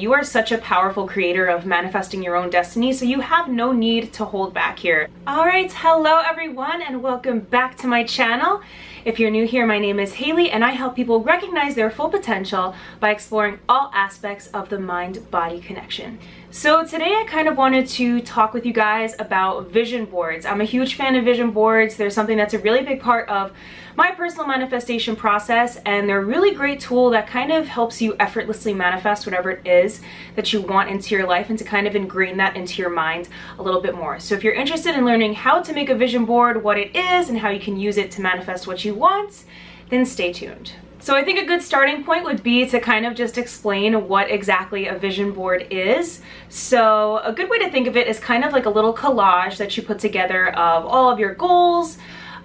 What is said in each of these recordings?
You are such a powerful creator of manifesting your own destiny, so you have no need to hold back here. All right, hello everyone, and welcome back to my channel. If you're new here, my name is Haley, and I help people recognize their full potential by exploring all aspects of the mind-body connection. So today I kind of wanted to talk with you guys about vision boards. I'm a huge fan of vision boards. They're something that's a really big part of my personal manifestation process, and they're a really great tool that kind of helps you effortlessly manifest whatever it is that you want into your life and to kind of ingrain that into your mind a little bit more. So if you're interested in learning how to make a vision board, what it is, and how you can use it to manifest what you want, then stay tuned. So I think a good starting point would be to kind of just explain what exactly a vision board is. So a good way to think of it is kind of like a little collage that you put together of all of your goals,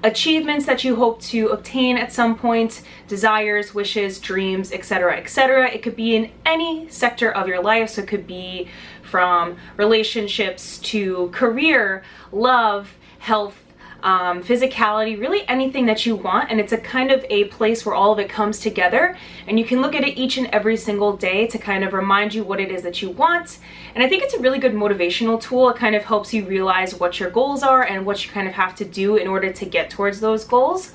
achievements that you hope to obtain at some point, desires, wishes, dreams, etc., etc. It could be in any sector of your life. So it could be from relationships to career, love, health, physicality, really anything that you want, and it's a kind of a place where all of it comes together, and you can look at it each and every single day to kind of remind you what it is that you want. And I think it's a really good motivational tool. It kind of helps you realize what your goals are and what you kind of have to do in order to get towards those goals.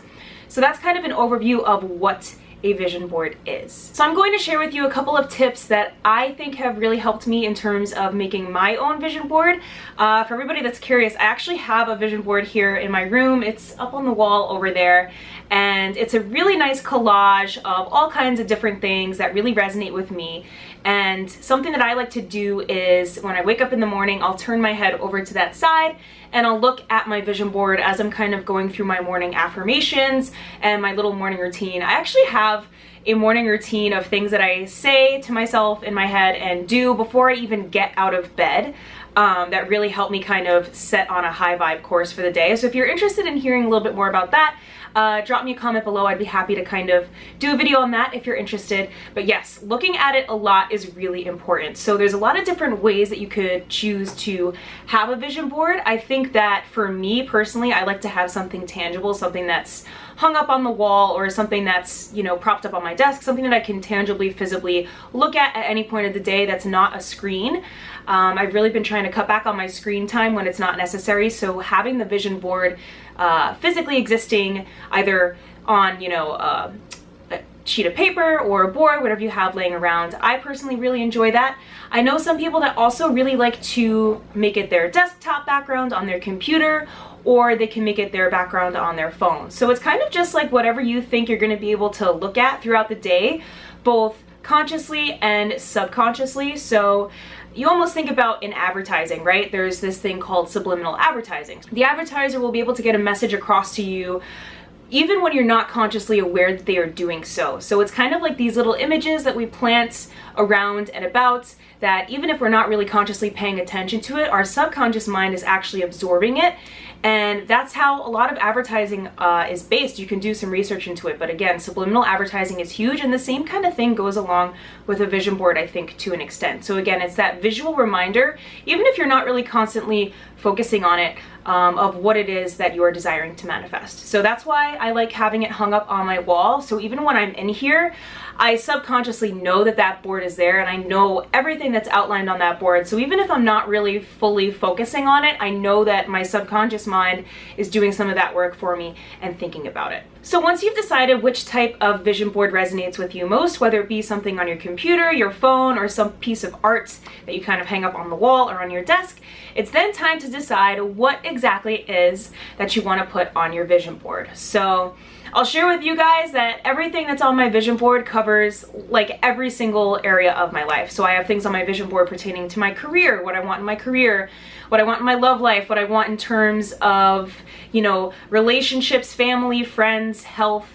So that's kind of an overview of what a vision board is. So I'm going to share with you a couple of tips that I think have really helped me in terms of making my own vision board. For everybody that's curious, I actually have a vision board here in my room. It's up on the wall over there, and it's a really nice collage of all kinds of different things that really resonate with me. And something that I like to do is when I wake up in the morning, I'll turn my head over to that side and I'll look at my vision board as I'm kind of going through my morning affirmations and my little morning routine. I actually have a morning routine of things that I say to myself in my head and do before I even get out of bed that really help me kind of set on a high vibe course for the day. So if you're interested in hearing a little bit more about that, drop me a comment below. I'd be happy to kind of do a video on that if you're interested. But yes, looking at it a lot is really important. So there's a lot of different ways that you could choose to have a vision board. I think that for me personally, I like to have something tangible, something that's hung up on the wall, or something that's, you know, propped up on my desk, something that I can tangibly, visibly look at any point of the day that's not a screen. I've really been trying to cut back on my screen time when it's not necessary, so having the vision board physically existing either on, you know, a sheet of paper or a board, whatever you have laying around, I personally really enjoy that. I know some people that also really like to make it their desktop background on their computer, or they can make it their background on their phone. So it's kind of just like whatever you think you're going to be able to look at throughout the day, both consciously and subconsciously. So you almost think about in advertising, right? There's this thing called subliminal advertising. The advertiser will be able to get a message across to you even when you're not consciously aware that they are doing so. So it's kind of like these little images that we plant around and about that even if we're not really consciously paying attention to it, our subconscious mind is actually absorbing it. And that's how a lot of advertising is based. You can do some research into it, but again, subliminal advertising is huge, and the same kind of thing goes along with a vision board, I think, to an extent. So again, it's that visual reminder, even if you're not really constantly focusing on it, of what it is that you are desiring to manifest. So that's why I like having it hung up on my wall. So even when I'm in here, I subconsciously know that that board is there, and I know everything that's outlined on that board. So even if I'm not really fully focusing on it, I know that my subconscious mind is doing some of that work for me and thinking about it. So once you've decided which type of vision board resonates with you most, whether it be something on your computer, your phone, or some piece of art that you kind of hang up on the wall or on your desk, it's then time to decide what exactly it is that you want to put on your vision board. So I'll share with you guys that everything that's on my vision board covers like every single area of my life. So I have things on my vision board pertaining to my career, what I want in my career, what I want in my love life, what I want in terms of, you know, relationships, family, friends, health,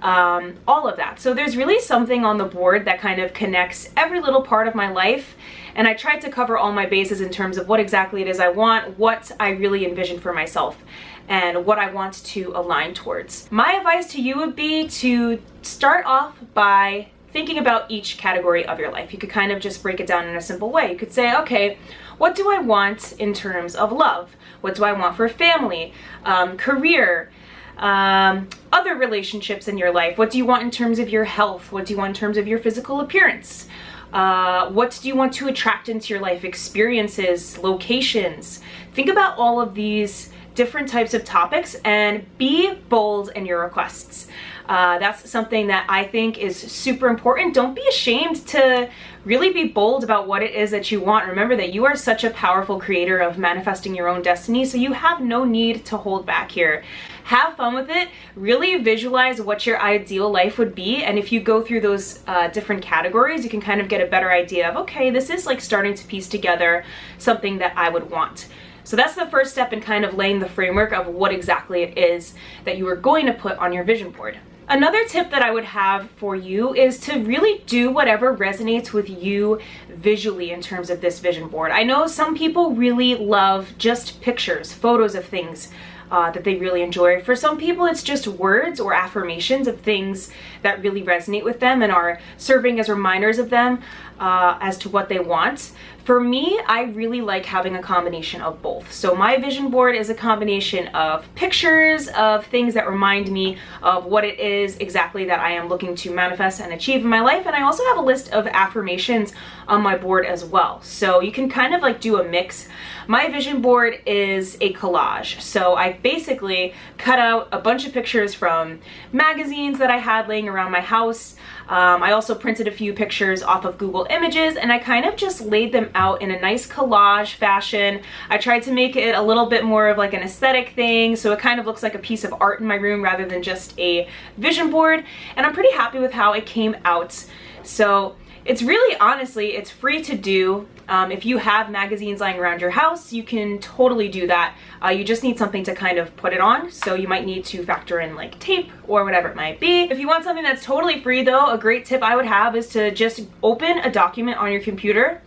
all of that. So there's really something on the board that kind of connects every little part of my life. And I tried to cover all my bases in terms of what exactly it is I want, what I really envision for myself, and what I want to align towards. My advice to you would be to start off by thinking about each category of your life. You could kind of just break it down in a simple way. You could say, okay, what do I want in terms of love? What do I want for family, career, other relationships in your life? What do you want in terms of your health? What do you want in terms of your physical appearance? What do you want to attract into your life? Experiences, locations. Think about all of these different types of topics and be bold in your requests. That's something that I think is super important. Don't be ashamed to really be bold about what it is that you want. Remember that you are such a powerful creator of manifesting your own destiny, so you have no need to hold back here. Have fun with it. Really visualize what your ideal life would be, and if you go through those different categories, you can kind of get a better idea of, okay, this is like starting to piece together something that I would want. So that's the first step in kind of laying the framework of what exactly it is that you are going to put on your vision board. Another tip that I would have for you is to really do whatever resonates with you visually in terms of this vision board. I know some people really love just pictures, photos of things that they really enjoy. For some people, it's just words or affirmations of things that really resonate with them and are serving as reminders of them as to what they want. For me, I really like having a combination of both. So my vision board is a combination of pictures of things that remind me of what it is exactly that I am looking to manifest and achieve in my life. And I also have a list of affirmations on my board as well. So you can kind of like do a mix. My vision board is a collage. So I basically cut out a bunch of pictures from magazines that I had laying around my house. I also printed a few pictures off of Google Images, and I kind of just laid them out in a nice collage fashion. I tried to make it a little bit more of like an aesthetic thing, so it kind of looks like a piece of art in my room rather than just a vision board, and I'm pretty happy with how it came out. So it's really, honestly, it's free to do. If you have magazines lying around your house, you can totally do that. You just need something to kind of put it on. So you might need to factor in like tape or whatever it might be. If you want something that's totally free though, a great tip I would have is to just open a document on your computer,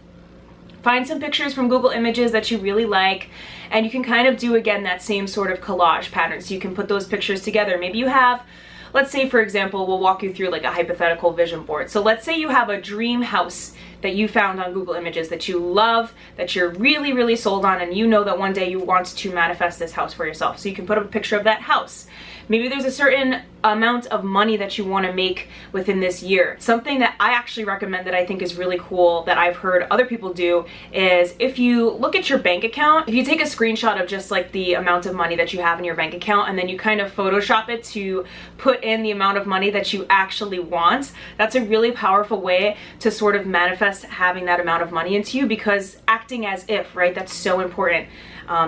find some pictures from Google Images that you really like, and you can kind of do, again, that same sort of collage pattern. So you can put those pictures together. Maybe you have, let's say, for example, we'll walk you through like a hypothetical vision board. So let's say you have a dream house that you found on Google Images that you love, that you're really, really sold on, and you know that one day you want to manifest this house for yourself. So you can put up a picture of that house. Maybe there's a certain amount of money that you want to make within this year. Something that I actually recommend that I think is really cool that I've heard other people do is if you look at your bank account, if you take a screenshot of just like the amount of money that you have in your bank account and then you kind of Photoshop it to put in the amount of money that you actually want, that's a really powerful way to sort of manifest having that amount of money into you, because acting as if, right, that's so important.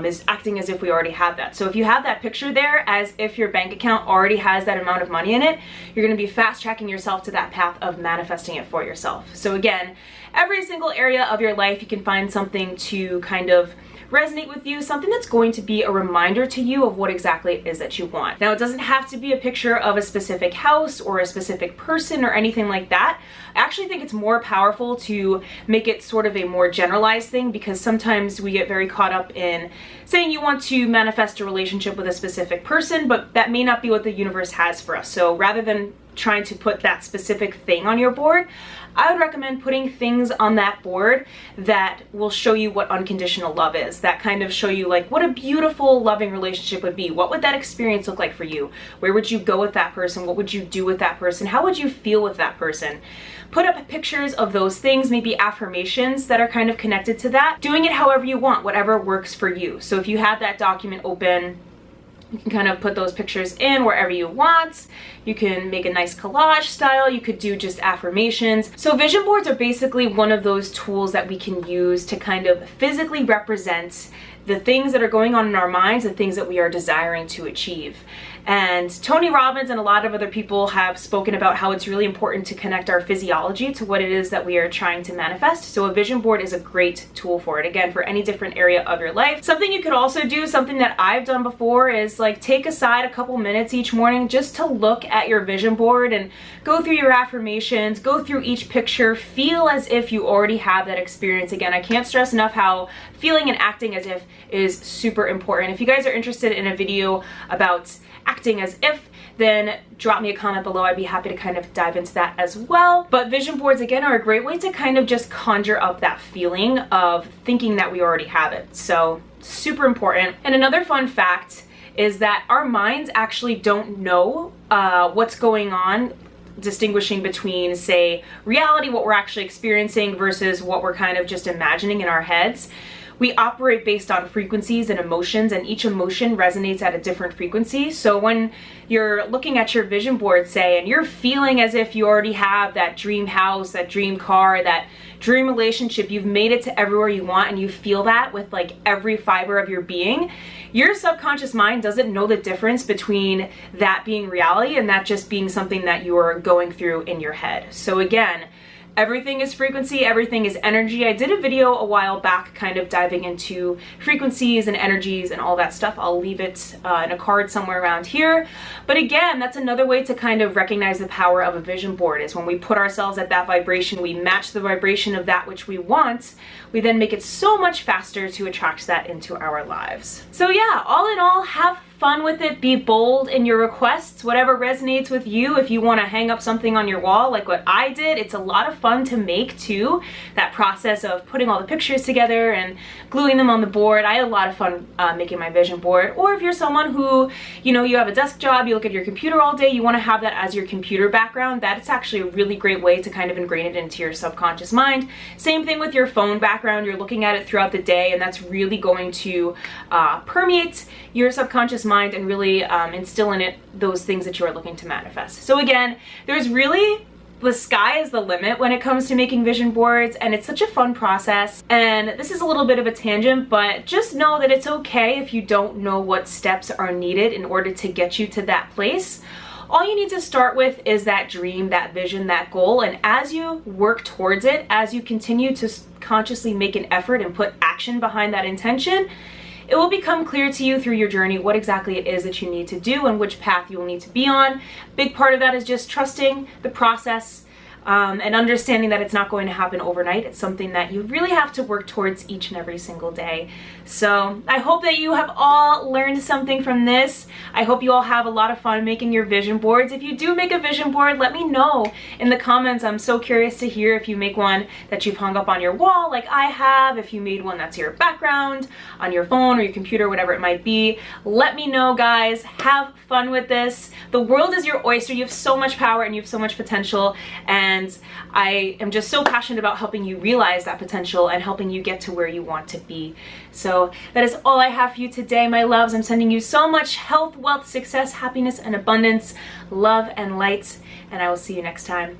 Is acting as if we already have that. So if you have that picture there as if your bank account already has that amount of money in it, you're going to be fast tracking yourself to that path of manifesting it for yourself. So again, every single area of your life, you can find something to kind of resonate with you, something that's going to be a reminder to you of what exactly it is that you want. Now, it doesn't have to be a picture of a specific house or a specific person or anything like that. I actually think it's more powerful to make it sort of a more generalized thing, because sometimes we get very caught up in saying you want to manifest a relationship with a specific person, but that may not be what the universe has for us. So rather than trying to put that specific thing on your board, I would recommend putting things on that board that will show you what unconditional love is, that kind of show you like what a beautiful loving relationship would be. What would that experience look like for you? Where would you go with that person? What would you do with that person? How would you feel with that person? Put up pictures of those things, maybe affirmations that are kind of connected to that. Doing it however you want, whatever works for you. So if you have that document open, you can kind of put those pictures in wherever you want. You can make a nice collage style. You could do just affirmations. So vision boards are basically one of those tools that we can use to kind of physically represent the things that are going on in our minds, the things that we are desiring to achieve. And Tony Robbins and a lot of other people have spoken about how it's really important to connect our physiology to what it is that we are trying to manifest. So a vision board is a great tool for it, again, for any different area of your life. Something you could also do, something that I've done before, is like take aside a couple minutes each morning just to look at your vision board and go through your affirmations, go through each picture, feel as if you already have that experience. Again, I can't stress enough how feeling and acting as if is super important. If you guys are interested in a video about acting as if, then drop me a comment below. I'd be happy to kind of dive into that as well. But vision boards, again, are a great way to kind of just conjure up that feeling of thinking that we already have it. So super important. And another fun fact is that our minds actually don't know what's going on distinguishing between, say, reality, what we're actually experiencing, versus what we're kind of just imagining in our heads. We operate based on frequencies and emotions, and each emotion resonates at a different frequency. So when you're looking at your vision board, say, and you're feeling as if you already have that dream house, that dream car, that dream relationship, you've made it to everywhere you want, and you feel that with like every fiber of your being, your subconscious mind doesn't know the difference between that being reality and that just being something that you are going through in your head. So again, everything is frequency, everything is energy. I did a video a while back kind of diving into frequencies and energies and all that stuff. I'll leave it in a card somewhere around here. But again, that's another way to kind of recognize the power of a vision board, is when we put ourselves at that vibration, we match the vibration of that which we want, we then make it so much faster to attract that into our lives. So yeah, all in all, have fun with it. Be bold in your requests, whatever resonates with you. If you want to hang up something on your wall like what I did, it's a lot of fun to make too. That process of putting all the pictures together and gluing them on the board. I had a lot of fun making my vision board. Or if you're someone who, you know, you have a desk job, you look at your computer all day, you want to have that as your computer background, that's actually a really great way to kind of ingrain it into your subconscious mind. Same thing with your phone background. You're looking at it throughout the day, and that's really going to permeate your subconscious mind and really instill in it those things that you are looking to manifest. So again, there's really, the sky is the limit when it comes to making vision boards, and it's such a fun process. And this is a little bit of a tangent, but just know that it's okay if you don't know what steps are needed in order to get you to that place. All you need to start with is that dream, that vision, that goal, and as you work towards it, as you continue to consciously make an effort and put action behind that intention, it will become clear to you through your journey what exactly it is that you need to do and which path you will need to be on. Big part of that is just trusting the process and understanding that it's not going to happen overnight. It's something that you really have to work towards each and every single day. So I hope that you have all learned something from this. I hope you all have a lot of fun making your vision boards. If you do make a vision board, let me know in the comments. I'm so curious to hear if you make one that you've hung up on your wall like I have, if you made one that's your background on your phone or your computer, whatever it might be. Let me know, guys. Have fun with this. The world is your oyster. You have so much power and you have so much potential, and I am just so passionate about helping you realize that potential and helping you get to where you want to be. So that is all I have for you today, my loves. I'm sending you so much health, wealth, success, happiness, and abundance, love and light, and I will see you next time.